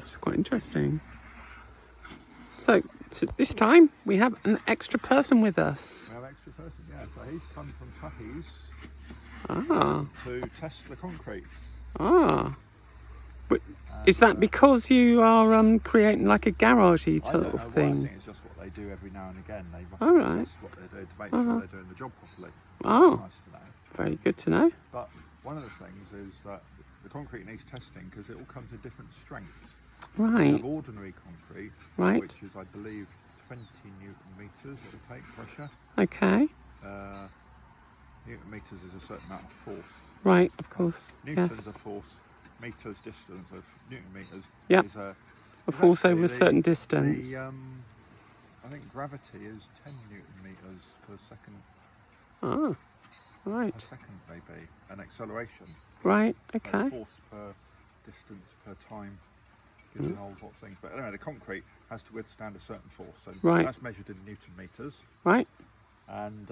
It's quite interesting. So this time we have an extra person with us. We have extra person, yeah. So he's come from Puppies to test the concrete. But is that because you are creating like a garagey sort of thing? I think it's just what they do every now and again. They must Alright. what they do to make sure they're doing the job properly. Oh. That's nice to know. Very good to know. But one of the things is that the concrete needs testing because it all comes in different strengths. We Right. have ordinary concrete, Right. which is, I believe, 20 newton meters it will take pressure. Okay. Newton meters is a certain amount of force. Right, of course. Newtons Yes. of force, meters distance of newton meters Yep. is A force over a certain distance. I think gravity is 10 newton meters per second. Oh. Per Right. second, maybe. And acceleration. Right. So Okay. force per distance per time. Gives an old lot of things. But anyway, the concrete has to withstand a certain force. So Right. that's measured in newton meters. Right. And